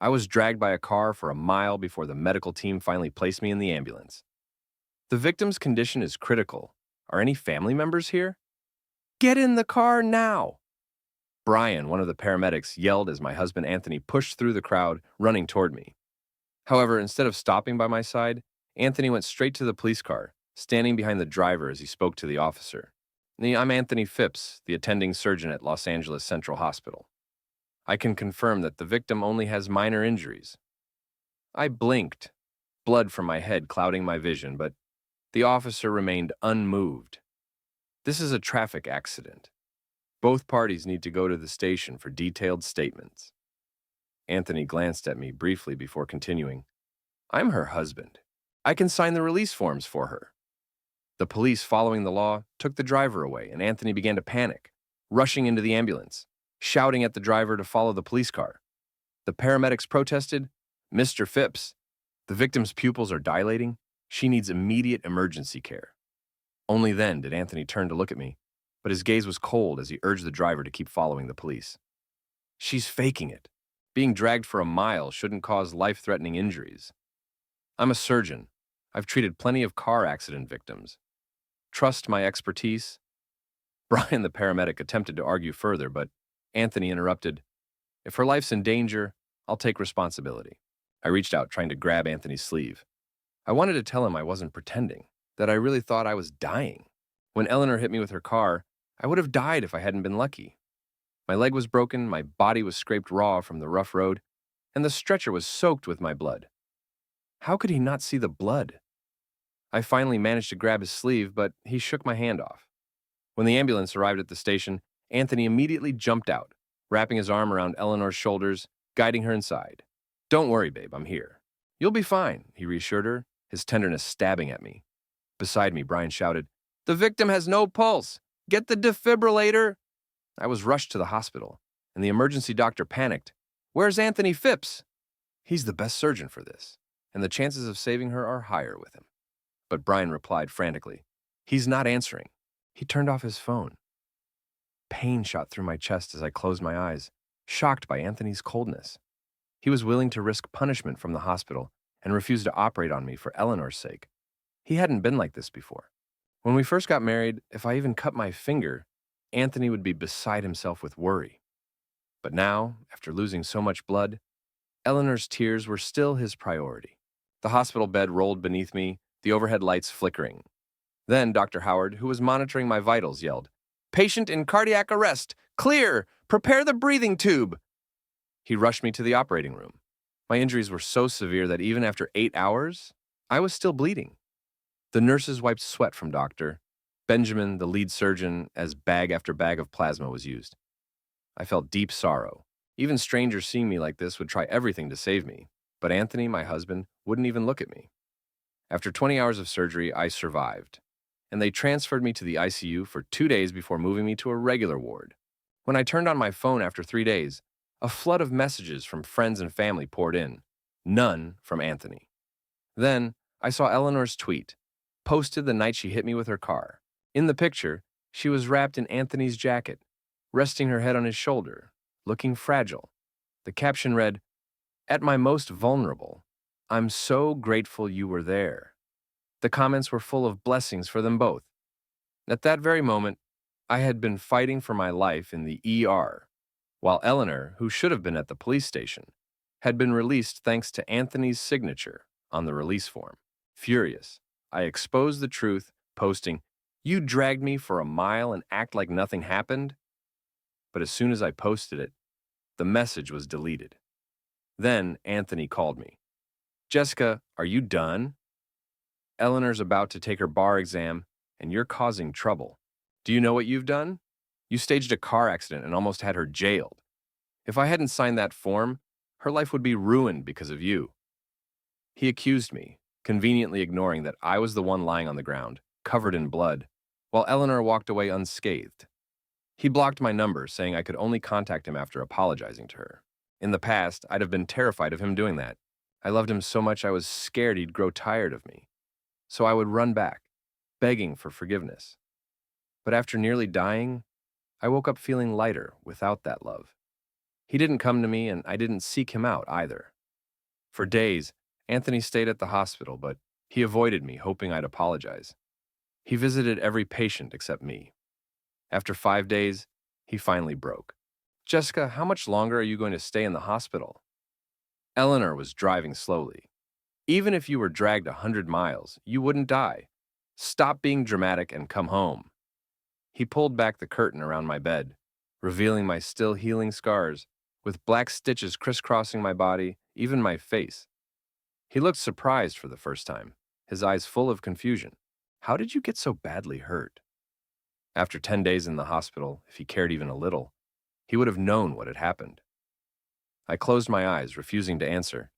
I was dragged by a car for a mile before the medical team finally placed me in the ambulance. The victim's condition is critical. Are any family members here? Get in the car now! Brian, one of the paramedics, yelled as my husband Anthony pushed through the crowd, running toward me. However, instead of stopping by my side, Anthony went straight to the police car, standing behind the driver as he spoke to the officer. I'm Anthony Phipps, the attending surgeon at Los Angeles Central Hospital. I can confirm that the victim only has minor injuries. I blinked, blood from my head clouding my vision, but the officer remained unmoved. This is a traffic accident. Both parties need to go to the station for detailed statements. Anthony glanced at me briefly before continuing. I'm her husband. I can sign the release forms for her. The police, following the law, took the driver away, and Anthony began to panic, rushing into the ambulance, shouting at the driver to follow the police car. The paramedics protested, Mr. Phipps, the victim's pupils are dilating. She needs immediate emergency care. Only then did Anthony turn to look at me, but his gaze was cold as he urged the driver to keep following the police. She's faking it. Being dragged for a mile shouldn't cause life-threatening injuries. I'm a surgeon. I've treated plenty of car accident victims. Trust my expertise. Brian, the paramedic, attempted to argue further, but Anthony interrupted. If her life's in danger, I'll take responsibility. I reached out, trying to grab Anthony's sleeve. I wanted to tell him I wasn't pretending, that I really thought I was dying. When Eleanor hit me with her car, I would have died if I hadn't been lucky. My leg was broken, my body was scraped raw from the rough road, and the stretcher was soaked with my blood. How could he not see the blood? I finally managed to grab his sleeve, but he shook my hand off. When the ambulance arrived at the station, Anthony immediately jumped out, wrapping his arm around Eleanor's shoulders, guiding her inside. Don't worry, babe, I'm here. You'll be fine, he reassured her, his tenderness stabbing at me. Beside me, Brian shouted, The victim has no pulse! Get the defibrillator! I was rushed to the hospital, and the emergency doctor panicked. Where's Anthony Phipps? He's the best surgeon for this, and the chances of saving her are higher with him. But Brian replied frantically, He's not answering. He turned off his phone. Pain shot through my chest as I closed my eyes, shocked by Anthony's coldness. He was willing to risk punishment from the hospital and refused to operate on me for Eleanor's sake. He hadn't been like this before. When we first got married, if I even cut my finger, Anthony would be beside himself with worry. But now, after losing so much blood, Eleanor's tears were still his priority. The hospital bed rolled beneath me, the overhead lights flickering. Then Dr. Howard, who was monitoring my vitals, yelled, Patient in cardiac arrest! Clear! Prepare the breathing tube! He rushed me to the operating room. My injuries were so severe that even after 8 hours, I was still bleeding. The nurses wiped sweat from Dr. Benjamin, the lead surgeon, as bag after bag of plasma was used. I felt deep sorrow. Even strangers seeing me like this would try everything to save me, but Anthony, my husband, wouldn't even look at me. After 20 hours of surgery, I survived, and they transferred me to the ICU for 2 days before moving me to a regular ward. When I turned on my phone after 3 days, a flood of messages from friends and family poured in, none from Anthony. Then, I saw Eleanor's tweet, posted the night she hit me with her car. In the picture, she was wrapped in Anthony's jacket, resting her head on his shoulder, looking fragile. The caption read, At my most vulnerable, I'm so grateful you were there. The comments were full of blessings for them both. At that very moment, I had been fighting for my life in the ER, while Eleanor, who should have been at the police station, had been released thanks to Anthony's signature on the release form. Furious, I exposed the truth, posting, You dragged me for a mile and act like nothing happened? But as soon as I posted it, the message was deleted. Then Anthony called me. Jessica, are you done? Eleanor's about to take her bar exam, and you're causing trouble. Do you know what you've done? You staged a car accident and almost had her jailed. If I hadn't signed that form, her life would be ruined because of you. He accused me, conveniently ignoring that I was the one lying on the ground, covered in blood, while Eleanor walked away unscathed. He blocked my number, saying I could only contact him after apologizing to her. In the past, I'd have been terrified of him doing that. I loved him so much I was scared he'd grow tired of me. So I would run back, begging for forgiveness. But after nearly dying, I woke up feeling lighter without that love. He didn't come to me, and I didn't seek him out either. For days, Anthony stayed at the hospital, but he avoided me, hoping I'd apologize. He visited every patient except me. After 5 days, he finally broke. Jessica, how much longer are you going to stay in the hospital? Eleanor was driving slowly. Even if you were dragged 100 miles, you wouldn't die. Stop being dramatic and come home. He pulled back the curtain around my bed, revealing my still healing scars, with black stitches crisscrossing my body, even my face. He looked surprised for the first time, his eyes full of confusion. How did you get so badly hurt? After 10 days in the hospital, if he cared even a little, he would have known what had happened. I closed my eyes, refusing to answer.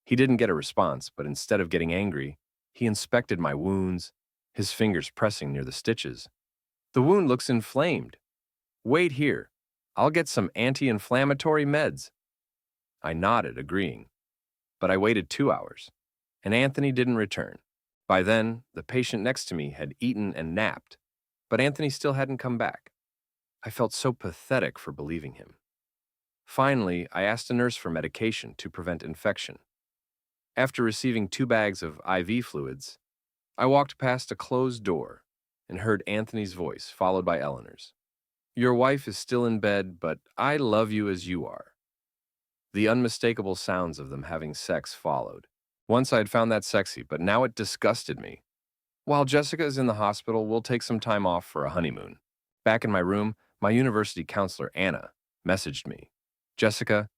He didn't get a response, but instead of getting angry, he inspected my wounds, his fingers pressing near the stitches. The wound looks inflamed. Wait here. I'll get some anti-inflammatory meds. I nodded, agreeing. But I waited 2 hours, and Anthony didn't return. By then, the patient next to me had eaten and napped, but Anthony still hadn't come back. I felt so pathetic for believing him. Finally, I asked a nurse for medication to prevent infection. After receiving 2 bags of IV fluids, I walked past a closed door and heard Anthony's voice, followed by Eleanor's. Your wife is still in bed, but I love you as you are. The unmistakable sounds of them having sex followed. Once I had found that sexy, but now it disgusted me. While Jessica is in the hospital, we'll take some time off for a honeymoon. Back in my room, my university counselor, Anna, messaged me. Jessica,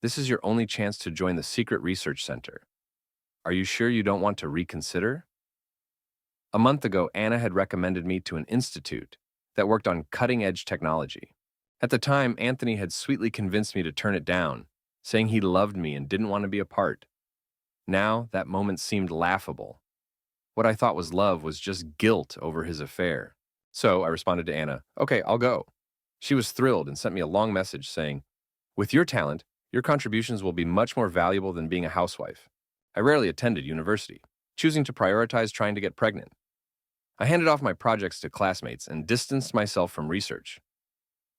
this is your only chance to join the secret research center. Are you sure you don't want to reconsider? A month ago, Anna had recommended me to an institute that worked on cutting-edge technology. At the time, Anthony had sweetly convinced me to turn it down, saying he loved me and didn't want to be a part. Now, that moment seemed laughable. What I thought was love was just guilt over his affair. So I responded to Anna, okay, I'll go. She was thrilled and sent me a long message saying, with your talent, your contributions will be much more valuable than being a housewife. I rarely attended university, choosing to prioritize trying to get pregnant. I handed off my projects to classmates and distanced myself from research.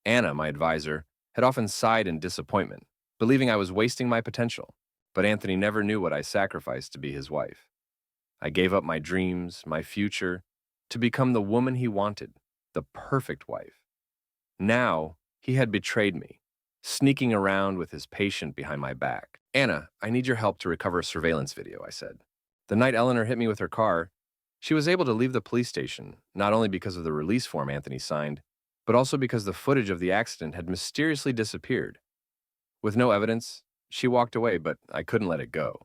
Anna, my advisor, had often sighed in disappointment, believing I was wasting my potential, but Anthony never knew what I sacrificed to be his wife. I gave up my dreams, my future, to become the woman he wanted, the perfect wife. Now, he had betrayed me, sneaking around with his patient behind my back. Anna, I need your help to recover a surveillance video, I said. The night Eleanor hit me with her car, she was able to leave the police station, not only because of the release form Anthony signed, but also because the footage of the accident had mysteriously disappeared. With no evidence, she walked away, but I couldn't let it go.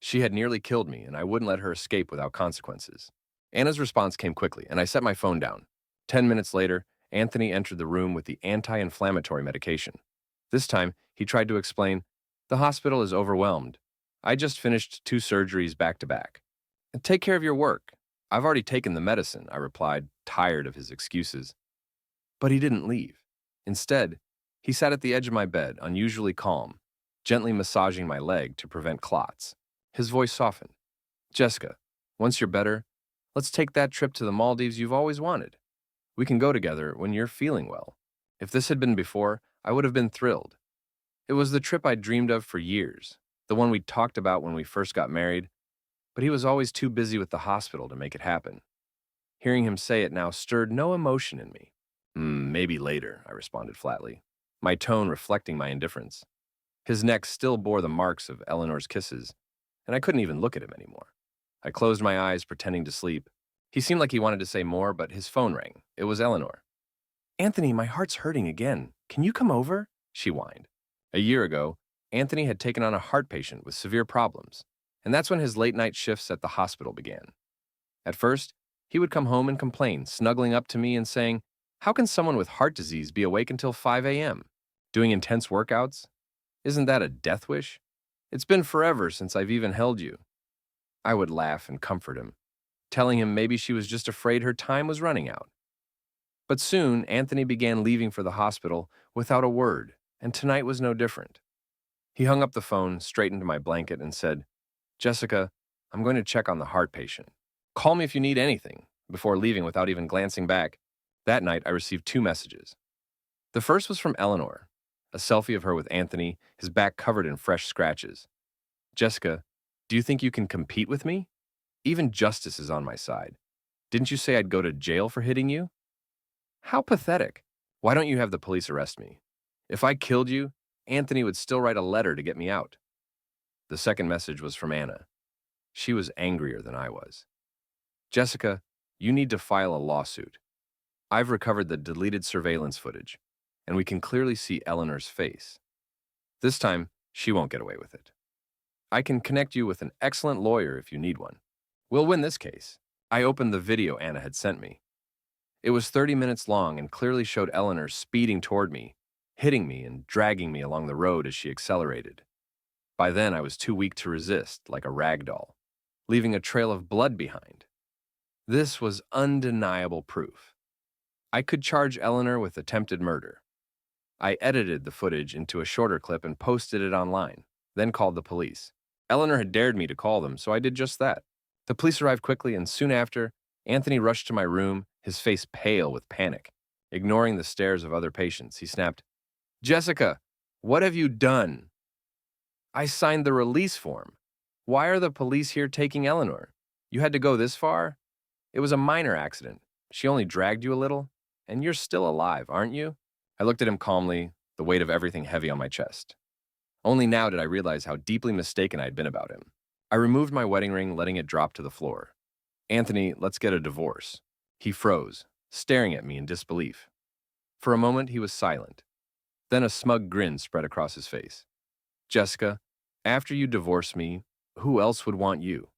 She had nearly killed me, and I wouldn't let her escape without consequences. Anna's response came quickly, and I set my phone down. 10 minutes later, Anthony entered the room with the anti-inflammatory medication. This time, he tried to explain, the hospital is overwhelmed. I just finished 2 surgeries back to back. Take care of your work. I've already taken the medicine, I replied, tired of his excuses. But he didn't leave. Instead, he sat at the edge of my bed, unusually calm, gently massaging my leg to prevent clots. His voice softened. Jessica, once you're better, let's take that trip to the Maldives you've always wanted. We can go together when you're feeling well. If this had been before, I would have been thrilled. It was the trip I'd dreamed of for years, the one we'd talked about when we first got married, but he was always too busy with the hospital to make it happen. Hearing him say it now stirred no emotion in me. Maybe later, I responded flatly, my tone reflecting my indifference. His neck still bore the marks of Eleanor's kisses, and I couldn't even look at him anymore. I closed my eyes, pretending to sleep. He seemed like he wanted to say more, but his phone rang. It was Eleanor. Anthony, my heart's hurting again. Can you come over? She whined. A year ago, Anthony had taken on a heart patient with severe problems, and that's when his late-night shifts at the hospital began. At first, he would come home and complain, snuggling up to me and saying, how can someone with heart disease be awake until 5 a.m., doing intense workouts? Isn't that a death wish? It's been forever since I've even held you. I would laugh and comfort him, telling him maybe she was just afraid her time was running out. But soon, Anthony began leaving for the hospital without a word, and tonight was no different. He hung up the phone, straightened my blanket, and said, Jessica, I'm going to check on the heart patient. Call me if you need anything, before leaving without even glancing back. That night, I received 2 messages. The first was from Eleanor. A selfie of her with Anthony, his back covered in fresh scratches. Jessica, do you think you can compete with me? Even justice is on my side. Didn't you say I'd go to jail for hitting you? How pathetic. Why don't you have the police arrest me? If I killed you, Anthony would still write a letter to get me out. The second message was from Anna. She was angrier than I was. Jessica, you need to file a lawsuit. I've recovered the deleted surveillance footage, and we can clearly see Eleanor's face. This time, she won't get away with it. I can connect you with an excellent lawyer if you need one. We'll win this case. I opened the video Anna had sent me. It was 30 minutes long and clearly showed Eleanor speeding toward me, hitting me and dragging me along the road as she accelerated. By then, I was too weak to resist, like a rag doll, leaving a trail of blood behind. This was undeniable proof. I could charge Eleanor with attempted murder. I edited the footage into a shorter clip and posted it online, then called the police. Eleanor had dared me to call them, so I did just that. The police arrived quickly, and soon after, Anthony rushed to my room, his face pale with panic. Ignoring the stares of other patients, he snapped, "Jessica, what have you done?" I signed the release form. Why are the police here taking Eleanor? You had to go this far? It was a minor accident. She only dragged you a little, and you're still alive, aren't you? I looked at him calmly, the weight of everything heavy on my chest. Only now did I realize how deeply mistaken I had been about him. I removed my wedding ring, letting it drop to the floor. Anthony, let's get a divorce. He froze, staring at me in disbelief. For a moment, he was silent. Then a smug grin spread across his face. Jessica, after you divorce me, who else would want you?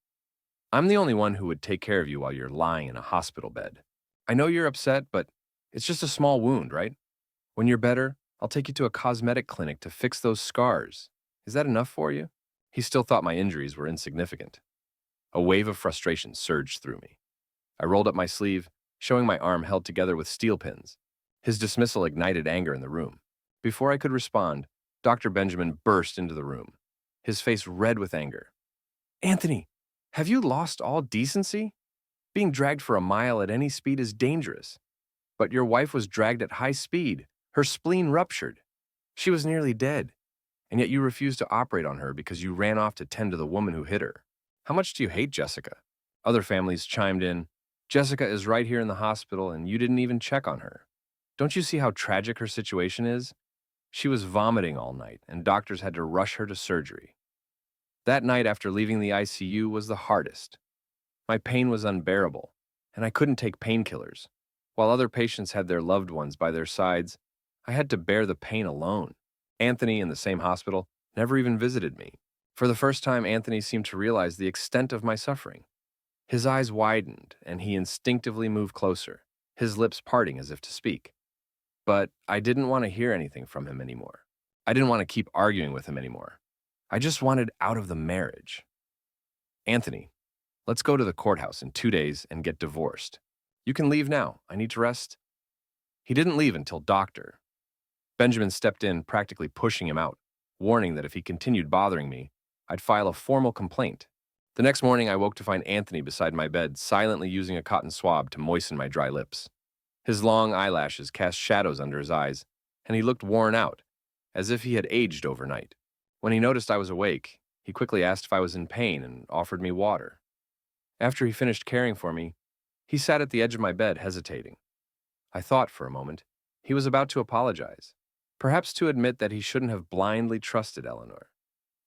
I'm the only one who would take care of you while you're lying in a hospital bed. I know you're upset, but it's just a small wound, right? When you're better, I'll take you to a cosmetic clinic to fix those scars. Is that enough for you? He still thought my injuries were insignificant. A wave of frustration surged through me. I rolled up my sleeve, showing my arm held together with steel pins. His dismissal ignited anger in the room. Before I could respond, Dr. Benjamin burst into the room, his face red with anger. Anthony, have you lost all decency? Being dragged for a mile at any speed is dangerous. But your wife was dragged at high speed. Her spleen ruptured. She was nearly dead. And yet you refused to operate on her because you ran off to tend to the woman who hit her. How much do you hate Jessica? Other families chimed in. Jessica is right here in the hospital and you didn't even check on her. Don't you see how tragic her situation is? She was vomiting all night and doctors had to rush her to surgery. That night after leaving the ICU was the hardest. My pain was unbearable, and I couldn't take painkillers. While other patients had their loved ones by their sides, I had to bear the pain alone. Anthony, in the same hospital, never even visited me. For the first time, Anthony seemed to realize the extent of my suffering. His eyes widened, and he instinctively moved closer, his lips parting as if to speak. But I didn't want to hear anything from him anymore. I didn't want to keep arguing with him anymore. I just wanted out of the marriage. Anthony, let's go to the courthouse in 2 days and get divorced. You can leave now. I need to rest. He didn't leave until Doctor. Benjamin stepped in, practically pushing him out, warning that if he continued bothering me, I'd file a formal complaint. The next morning, I woke to find Anthony beside my bed, silently using a cotton swab to moisten my dry lips. His long eyelashes cast shadows under his eyes, and he looked worn out, as if he had aged overnight. When he noticed I was awake, he quickly asked if I was in pain and offered me water. After he finished caring for me, he sat at the edge of my bed, hesitating. I thought for a moment he was about to apologize, perhaps to admit that he shouldn't have blindly trusted Eleanor,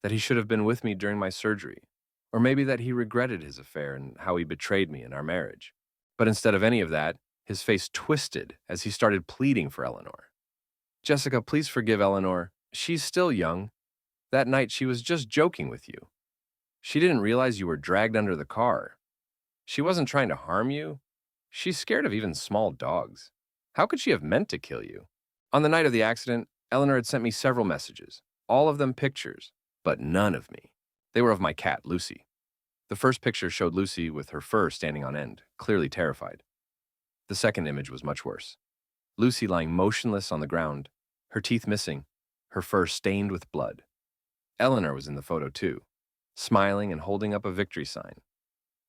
that he should have been with me during my surgery, or maybe that he regretted his affair and how he betrayed me in our marriage. But instead of any of that, his face twisted as he started pleading for Eleanor. Jessica, please forgive Eleanor. She's still young. That night she was just joking with you. She didn't realize you were dragged under the car. She wasn't trying to harm you. She's scared of even small dogs. How could she have meant to kill you? On the night of the accident, Eleanor had sent me several messages, all of them pictures, but none of me. They were of my cat, Lucy. The first picture showed Lucy with her fur standing on end, clearly terrified. The second image was much worse. Lucy lying motionless on the ground, her teeth missing, her fur stained with blood. Eleanor was in the photo too, smiling and holding up a victory sign.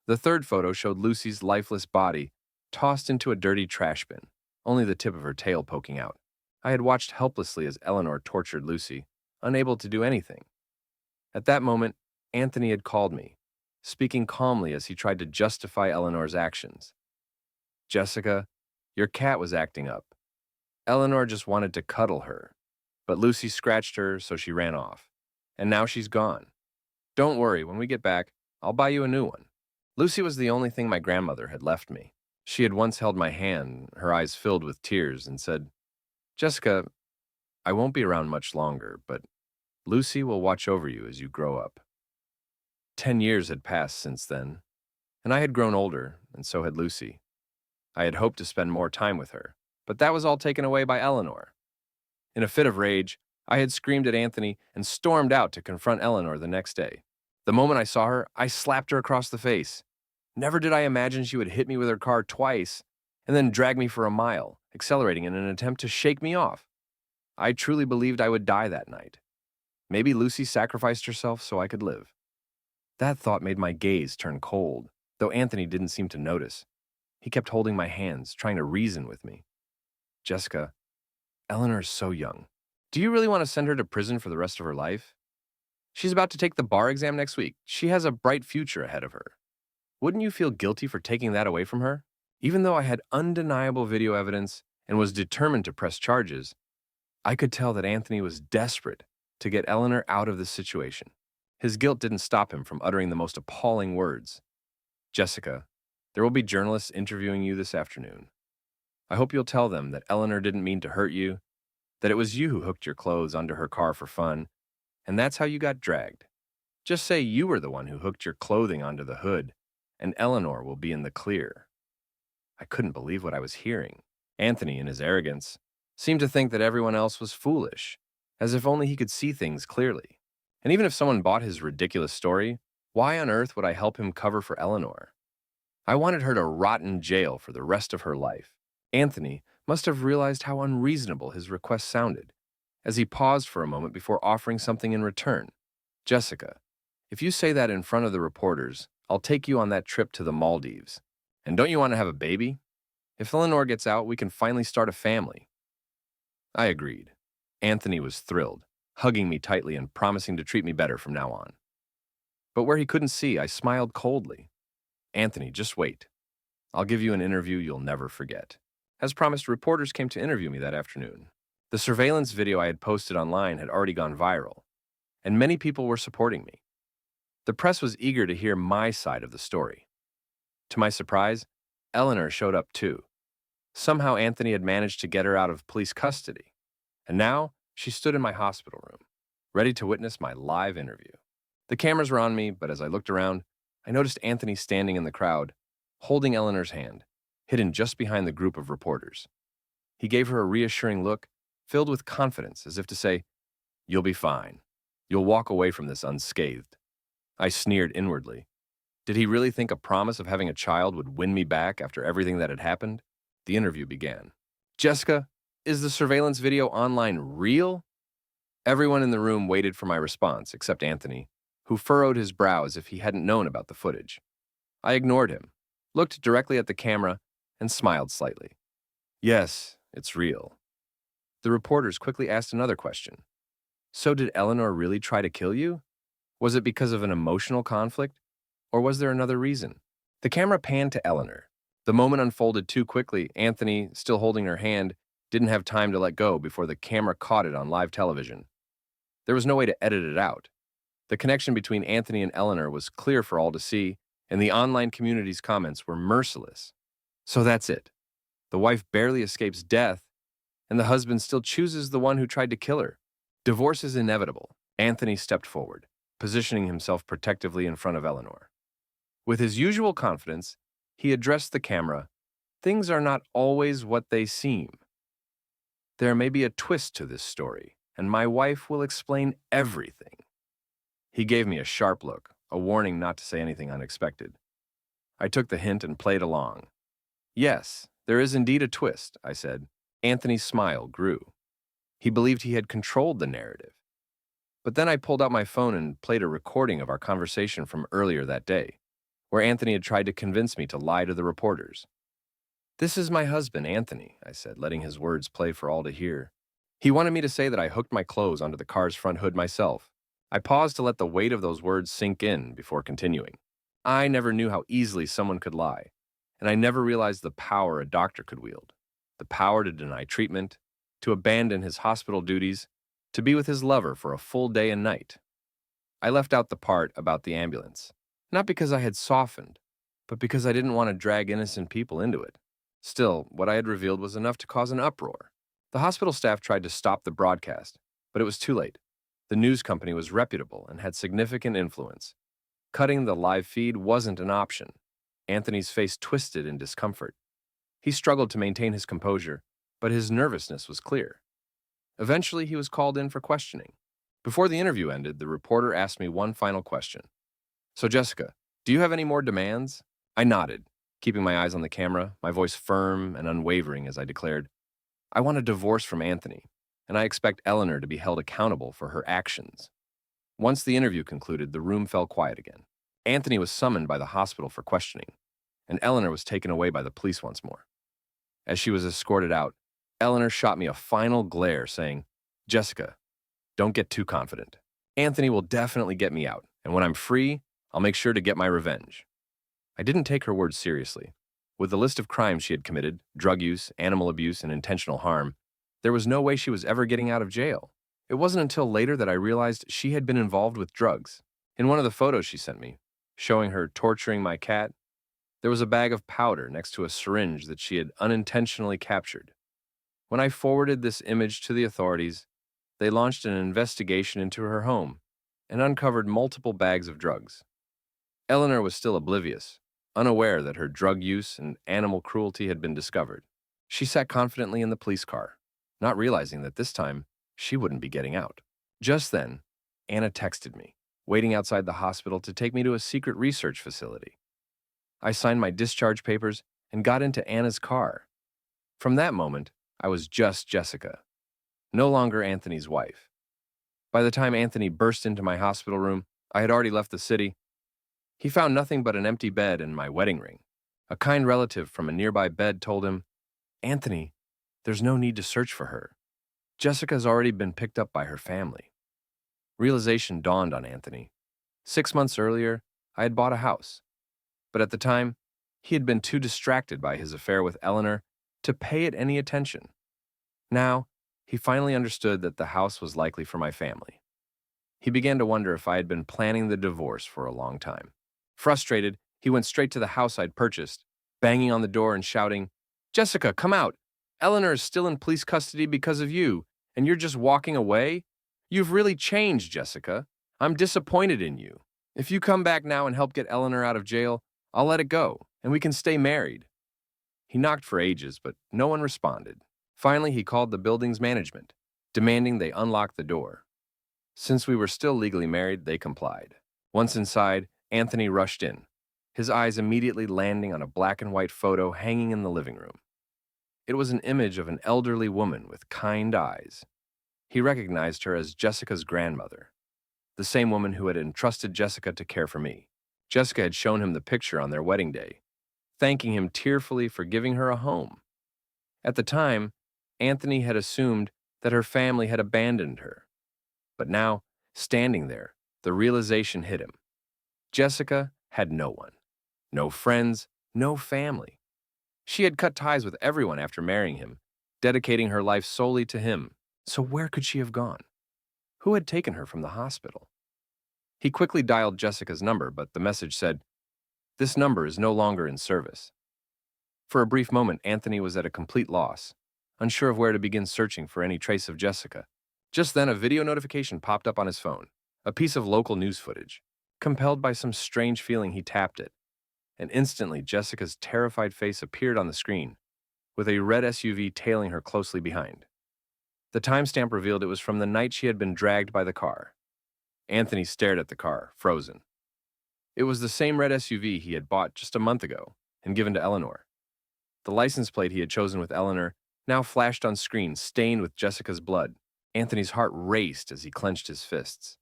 The third photo showed Lucy's lifeless body tossed into a dirty trash bin, only the tip of her tail poking out. I had watched helplessly as Eleanor tortured Lucy, unable to do anything. At that moment, Anthony had called me, speaking calmly as he tried to justify Eleanor's actions. Jessica, your cat was acting up. Eleanor just wanted to cuddle her, but Lucy scratched her, so she ran off. And now she's gone. Don't worry, when we get back, I'll buy you a new one. Lucy was the only thing my grandmother had left me. She had once held my hand, her eyes filled with tears, and said, Jessica, I won't be around much longer, but Lucy will watch over you as you grow up. 10 years had passed since then, and I had grown older, and so had Lucy. I had hoped to spend more time with her, but that was all taken away by Eleanor. In a fit of rage, I had screamed at Anthony and stormed out to confront Eleanor the next day. The moment I saw her, I slapped her across the face. Never did I imagine she would hit me with her car twice and then drag me for a mile, accelerating in an attempt to shake me off. I truly believed I would die that night. Maybe Lucy sacrificed herself so I could live. That thought made my gaze turn cold, though Anthony didn't seem to notice. He kept holding my hands, trying to reason with me. Jessica, Eleanor's so young. Do you really want to send her to prison for the rest of her life? She's about to take the bar exam next week. She has a bright future ahead of her. Wouldn't you feel guilty for taking that away from her? Even though I had undeniable video evidence and was determined to press charges, I could tell that Anthony was desperate to get Eleanor out of this situation. His guilt didn't stop him from uttering the most appalling words. Jessica, there will be journalists interviewing you this afternoon. I hope you'll tell them that Eleanor didn't mean to hurt you, that it was you who hooked your clothes onto her car for fun, and that's how you got dragged. Just say you were the one who hooked your clothing onto the hood, and Eleanor will be in the clear. I couldn't believe what I was hearing. Anthony, in his arrogance, seemed to think that everyone else was foolish, as if only he could see things clearly. And even if someone bought his ridiculous story, why on earth would I help him cover for Eleanor? I wanted her to rot in jail for the rest of her life. Anthony must have realized how unreasonable his request sounded, as he paused for a moment before offering something in return. Jessica, if you say that in front of the reporters, I'll take you on that trip to the Maldives. And don't you want to have a baby? If Eleanor gets out, we can finally start a family. I agreed. Anthony was thrilled, hugging me tightly and promising to treat me better from now on. But where he couldn't see, I smiled coldly. Anthony, just wait. I'll give you an interview you'll never forget. As promised, reporters came to interview me that afternoon. The surveillance video I had posted online had already gone viral, and many people were supporting me. The press was eager to hear my side of the story. To my surprise, Eleanor showed up too. Somehow Anthony had managed to get her out of police custody, and now she stood in my hospital room, ready to witness my live interview. The cameras were on me, but as I looked around, I noticed Anthony standing in the crowd, holding Eleanor's hand, hidden just behind the group of reporters. He gave her a reassuring look, filled with confidence, as if to say, "You'll be fine. You'll walk away from this unscathed." I sneered inwardly. Did he really think a promise of having a child would win me back after everything that had happened? The interview began. Jessica, is the surveillance video online real? Everyone in the room waited for my response, except Anthony, who furrowed his brow as if he hadn't known about the footage. I ignored him, looked directly at the camera, and smiled slightly. Yes, it's real. The reporters quickly asked another question. So did Eleanor really try to kill you? Was it because of an emotional conflict? Or was there another reason? The camera panned to Eleanor. The moment unfolded too quickly. Anthony, still holding her hand, didn't have time to let go before the camera caught it on live television. There was no way to edit it out. The connection between Anthony and Eleanor was clear for all to see, and the online community's comments were merciless. So that's it. The wife barely escapes death, and the husband still chooses the one who tried to kill her. Divorce is inevitable. Anthony stepped forward, positioning himself protectively in front of Eleanor. With his usual confidence, he addressed the camera. Things are not always what they seem. There may be a twist to this story, and my wife will explain everything. He gave me a sharp look, a warning not to say anything unexpected. I took the hint and played along. Yes, there is indeed a twist, I said. Anthony's smile grew. He believed he had controlled the narrative. But then I pulled out my phone and played a recording of our conversation from earlier that day, where Anthony had tried to convince me to lie to the reporters. This is my husband, Anthony, I said, letting his words play for all to hear. He wanted me to say that I hooked my clothes onto the car's front hood myself. I paused to let the weight of those words sink in before continuing. I never knew how easily someone could lie, and I never realized the power a doctor could wield. The power to deny treatment, to abandon his hospital duties, to be with his lover for a full day and night. I left out the part about the ambulance, not because I had softened, but because I didn't want to drag innocent people into it. Still, what I had revealed was enough to cause an uproar. The hospital staff tried to stop the broadcast, but it was too late. The news company was reputable and had significant influence. Cutting the live feed wasn't an option. Anthony's face twisted in discomfort. He struggled to maintain his composure, but his nervousness was clear. Eventually, he was called in for questioning. Before the interview ended, the reporter asked me one final question. So, Jessica, do you have any more demands? I nodded, keeping my eyes on the camera, my voice firm and unwavering as I declared, I want a divorce from Anthony, and I expect Eleanor to be held accountable for her actions. Once the interview concluded, the room fell quiet again. Anthony was summoned by the hospital for questioning, and Eleanor was taken away by the police once more. As she was escorted out, Eleanor shot me a final glare, saying, Jessica, don't get too confident. Anthony will definitely get me out, and when I'm free, I'll make sure to get my revenge. I didn't take her words seriously. With the list of crimes she had committed, drug use, animal abuse, and intentional harm, there was no way she was ever getting out of jail. It wasn't until later that I realized she had been involved with drugs. In one of the photos she sent me, showing her torturing my cat, there was a bag of powder next to a syringe that she had unintentionally captured. When I forwarded this image to the authorities, they launched an investigation into her home and uncovered multiple bags of drugs. Eleanor was still oblivious, unaware that her drug use and animal cruelty had been discovered. She sat confidently in the police car, not realizing that this time she wouldn't be getting out. Just then, Anna texted me, waiting outside the hospital to take me to a secret research facility. I signed my discharge papers and got into Anna's car. From that moment, I was just Jessica, no longer Anthony's wife. By the time Anthony burst into my hospital room, I had already left the city. He found nothing but an empty bed and my wedding ring. A kind relative from a nearby bed told him, Anthony, there's no need to search for her. Jessica's already been picked up by her family. Realization dawned on Anthony. 6 months earlier, I had bought a house. But at the time, he had been too distracted by his affair with Eleanor to pay it any attention. Now, he finally understood that the house was likely for my family. He began to wonder if I had been planning the divorce for a long time. Frustrated, he went straight to the house I'd purchased, banging on the door and shouting, Jessica, come out! Eleanor is still in police custody because of you, and you're just walking away? You've really changed, Jessica. I'm disappointed in you. If you come back now and help get Eleanor out of jail, I'll let it go, and we can stay married. He knocked for ages, but no one responded. Finally, he called the building's management, demanding they unlock the door. Since we were still legally married, they complied. Once inside, Anthony rushed in, his eyes immediately landing on a black and white photo hanging in the living room. It was an image of an elderly woman with kind eyes. He recognized her as Jessica's grandmother, the same woman who had entrusted Jessica to care for me. Jessica had shown him the picture on their wedding day, thanking him tearfully for giving her a home. At the time, Anthony had assumed that her family had abandoned her. But now, standing there, the realization hit him. Jessica had no one, no friends, no family. She had cut ties with everyone after marrying him, dedicating her life solely to him. So where could she have gone? Who had taken her from the hospital? He quickly dialed Jessica's number, but the message said, This number is no longer in service. For a brief moment, Anthony was at a complete loss, unsure of where to begin searching for any trace of Jessica. Just then, a video notification popped up on his phone, a piece of local news footage. Compelled by some strange feeling, he tapped it, and instantly Jessica's terrified face appeared on the screen, with a red SUV tailing her closely behind. The timestamp revealed it was from the night she had been dragged by the car. Anthony stared at the car, frozen. It was the same red SUV he had bought just a month ago and given to Eleanor. The license plate he had chosen with Eleanor now flashed on screen, stained with Jessica's blood. Anthony's heart raced as he clenched his fists.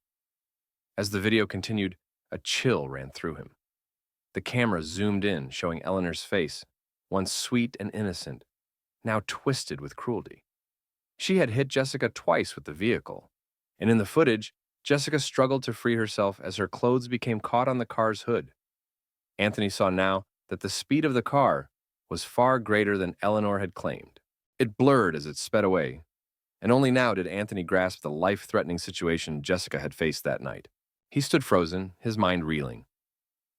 As the video continued, a chill ran through him. The camera zoomed in, showing Eleanor's face, once sweet and innocent, now twisted with cruelty. She had hit Jessica twice with the vehicle, and in the footage, Jessica struggled to free herself as her clothes became caught on the car's hood. Anthony saw now that the speed of the car was far greater than Eleanor had claimed. It blurred as it sped away, and only now did Anthony grasp the life-threatening situation Jessica had faced that night. He stood frozen, his mind reeling.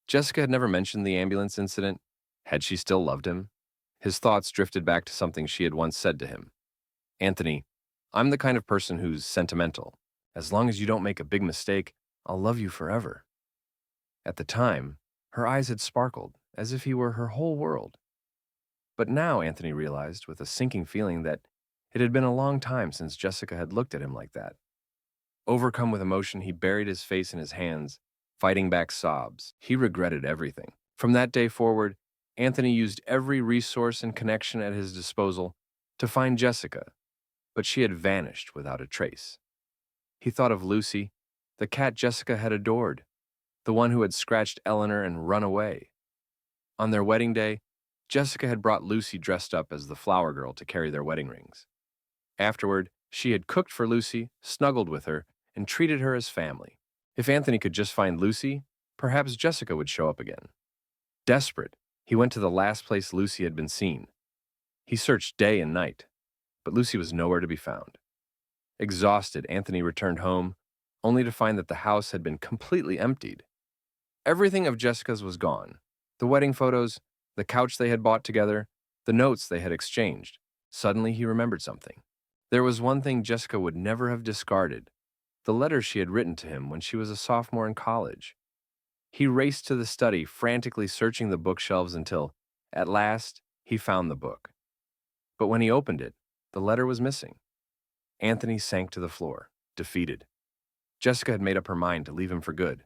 Jessica had never mentioned the ambulance incident. Had she still loved him? His thoughts drifted back to something she had once said to him. Anthony, I'm the kind of person who's sentimental. As long as you don't make a big mistake, I'll love you forever. At the time, her eyes had sparkled, as if he were her whole world. But now Anthony realized, with a sinking feeling, that it had been a long time since Jessica had looked at him like that. Overcome with emotion, he buried his face in his hands, fighting back sobs. He regretted everything. From that day forward, Anthony used every resource and connection at his disposal to find Jessica, but she had vanished without a trace. He thought of Lucy, the cat Jessica had adored, the one who had scratched Eleanor and run away. On their wedding day, Jessica had brought Lucy dressed up as the flower girl to carry their wedding rings. Afterward, she had cooked for Lucy, snuggled with her, and treated her as family. If Anthony could just find Lucy, perhaps Jessica would show up again. Desperate, he went to the last place Lucy had been seen. He searched day and night, but Lucy was nowhere to be found. Exhausted, Anthony returned home, only to find that the house had been completely emptied. Everything of Jessica's was gone. The wedding photos, the couch they had bought together, the notes they had exchanged. Suddenly he remembered something. There was one thing Jessica would never have discarded, the letter she had written to him when she was a sophomore in college. He raced to the study, frantically searching the bookshelves until, at last, he found the book. But when he opened it, the letter was missing. Anthony sank to the floor, defeated. Jessica had made up her mind to leave him for good.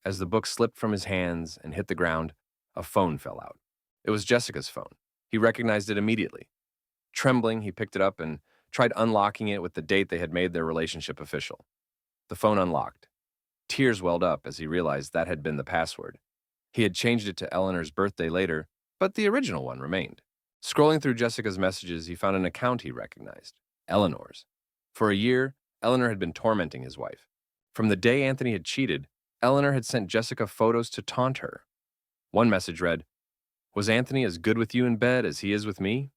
As the book slipped from his hands and hit the ground, a phone fell out. It was Jessica's phone. He recognized it immediately. Trembling, he picked it up and tried unlocking it with the date they had made their relationship official. The phone unlocked. Tears welled up as he realized that had been the password. He had changed it to Eleanor's birthday later, but the original one remained. Scrolling through Jessica's messages, he found an account he recognized, Eleanor's. For a year, Eleanor had been tormenting his wife. From the day Anthony had cheated, Eleanor had sent Jessica photos to taunt her. One message read, "Was Anthony as good with you in bed as he is with me?"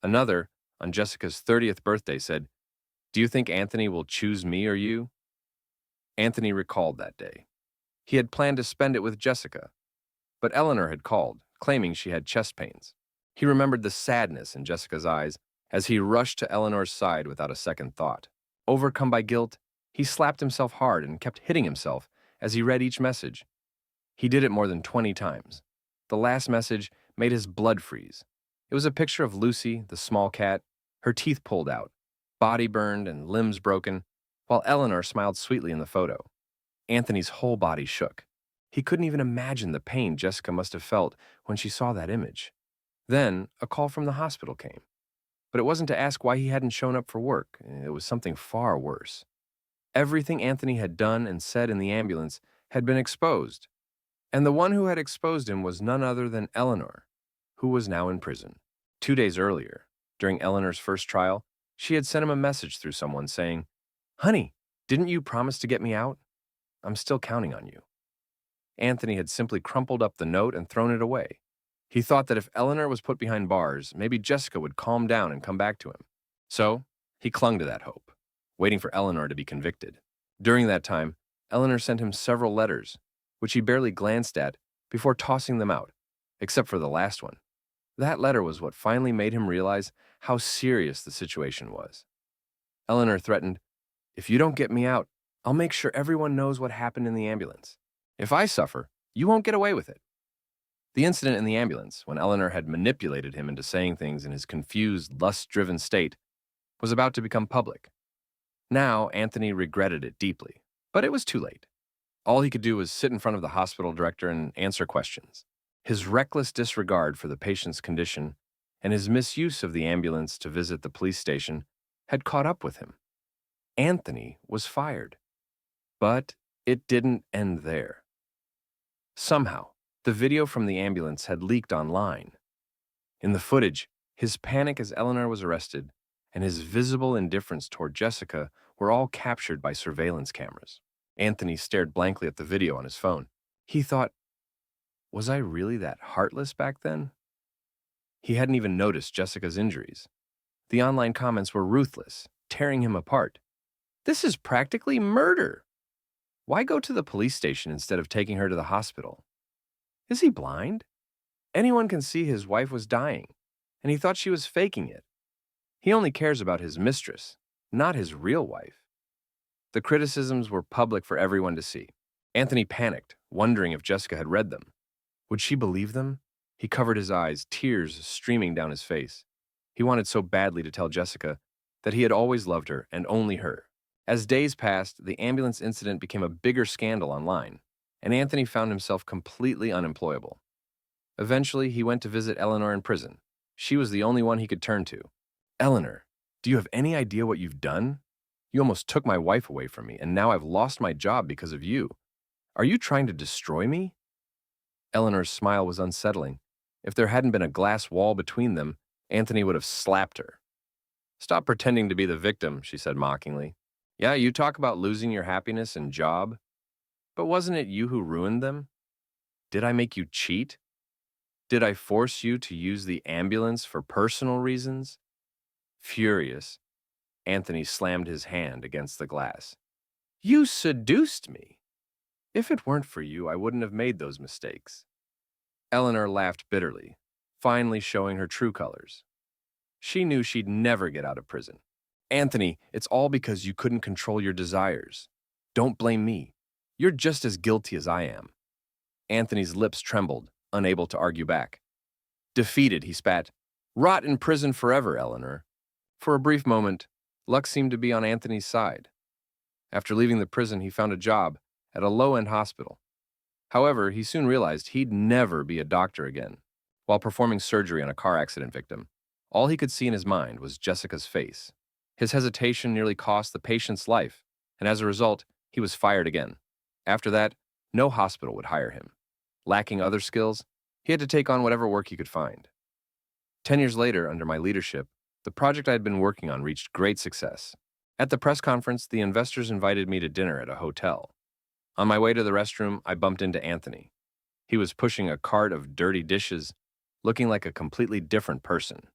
Another, on Jessica's 30th birthday, said, "Do you think Anthony will choose me or you?" Anthony recalled that day. He had planned to spend it with Jessica, but Eleanor had called, claiming she had chest pains. He remembered the sadness in Jessica's eyes as he rushed to Eleanor's side without a second thought. Overcome by guilt, he slapped himself hard and kept hitting himself as he read each message. He did it more than 20 times. The last message made his blood freeze. It was a picture of Lucy, the small cat, her teeth pulled out, body burned and limbs broken, while Eleanor smiled sweetly in the photo. Anthony's whole body shook. He couldn't even imagine the pain Jessica must have felt when she saw that image. Then, a call from the hospital came. But it wasn't to ask why he hadn't shown up for work. It was something far worse. Everything Anthony had done and said in the ambulance had been exposed. And the one who had exposed him was none other than Eleanor, who was now in prison. 2 days earlier, during Eleanor's first trial, she had sent him a message through someone saying, "Honey, didn't you promise to get me out? I'm still counting on you." Anthony had simply crumpled up the note and thrown it away. He thought that if Eleanor was put behind bars, maybe Jessica would calm down and come back to him. So, he clung to that hope, waiting for Eleanor to be convicted. During that time, Eleanor sent him several letters, which he barely glanced at before tossing them out, except for the last one. That letter was what finally made him realize how serious the situation was. Eleanor threatened, "If you don't get me out, I'll make sure everyone knows what happened in the ambulance. If I suffer, you won't get away with it." The incident in the ambulance, when Eleanor had manipulated him into saying things in his confused, lust-driven state, was about to become public. Now, Anthony regretted it deeply, but it was too late. All he could do was sit in front of the hospital director and answer questions. His reckless disregard for the patient's condition and his misuse of the ambulance to visit the police station had caught up with him. Anthony was fired. But it didn't end there. Somehow, the video from the ambulance had leaked online. In the footage, his panic as Eleanor was arrested, and his visible indifference toward Jessica were all captured by surveillance cameras. Anthony stared blankly at the video on his phone. He thought, was I really that heartless back then? He hadn't even noticed Jessica's injuries. The online comments were ruthless, tearing him apart. This is practically murder. Why go to the police station instead of taking her to the hospital? Is he blind? Anyone can see his wife was dying, and he thought she was faking it. He only cares about his mistress, not his real wife. The criticisms were public for everyone to see. Anthony panicked, wondering if Jessica had read them. Would she believe them? He covered his eyes, tears streaming down his face. He wanted so badly to tell Jessica that he had always loved her and only her. As days passed, the ambulance incident became a bigger scandal online, and Anthony found himself completely unemployable. Eventually, he went to visit Eleanor in prison. She was the only one he could turn to. Eleanor, do you have any idea what you've done? You almost took my wife away from me, and now I've lost my job because of you. Are you trying to destroy me? Eleanor's smile was unsettling. If there hadn't been a glass wall between them, Anthony would have slapped her. Stop pretending to be the victim, she said mockingly. Yeah, you talk about losing your happiness and job, but wasn't it you who ruined them? Did I make you cheat? Did I force you to use the ambulance for personal reasons? Furious, Anthony slammed his hand against the glass. You seduced me. If it weren't for you, I wouldn't have made those mistakes. Eleanor laughed bitterly, finally showing her true colors. She knew she'd never get out of prison. Anthony, it's all because you couldn't control your desires. Don't blame me. You're just as guilty as I am. Anthony's lips trembled, unable to argue back. Defeated, he spat. Rot in prison forever, Eleanor. For a brief moment, luck seemed to be on Anthony's side. After leaving the prison, he found a job at a low-end hospital. However, he soon realized he'd never be a doctor again. While performing surgery on a car accident victim, all he could see in his mind was Jessica's face. His hesitation nearly cost the patient's life, and as a result, he was fired again. After that, no hospital would hire him. Lacking other skills, he had to take on whatever work he could find. 10 years later, under my leadership, the project I had been working on reached great success. At the press conference, the investors invited me to dinner at a hotel. On my way to the restroom, I bumped into Anthony. He was pushing a cart of dirty dishes, looking like a completely different person.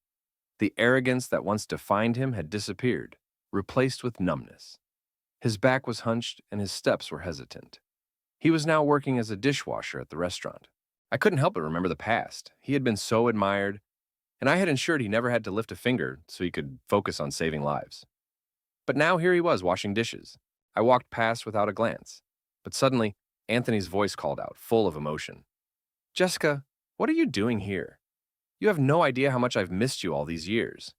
The arrogance that once defined him had disappeared, replaced with numbness. His back was hunched and his steps were hesitant. He was now working as a dishwasher at the restaurant. I couldn't help but remember the past. He had been so admired, and I had ensured he never had to lift a finger so he could focus on saving lives. But now here he was washing dishes. I walked past without a glance, but suddenly Anthony's voice called out, full of emotion. Jessica, what are you doing here? You have no idea how much I've missed you all these years.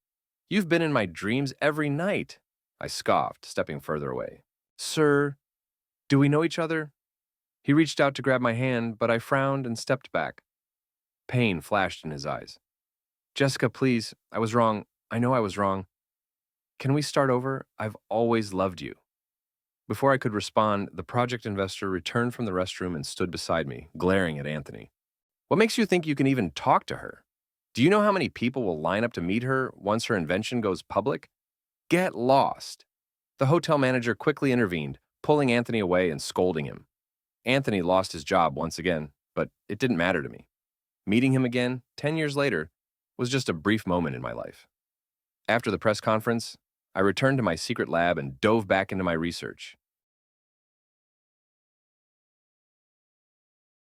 You've been in my dreams every night, I scoffed, stepping further away. Sir, do we know each other? He reached out to grab my hand, but I frowned and stepped back. Pain flashed in his eyes. Jessica, please, I was wrong. I know I was wrong. Can we start over? I've always loved you. Before I could respond, the project investor returned from the restroom and stood beside me, glaring at Anthony. What makes you think you can even talk to her? Do you know how many people will line up to meet her once her invention goes public? Get lost. The hotel manager quickly intervened, pulling Anthony away and scolding him. Anthony lost his job once again, but it didn't matter to me. Meeting him again, 10 years later, was just a brief moment in my life. After the press conference, I returned to my secret lab and dove back into my research.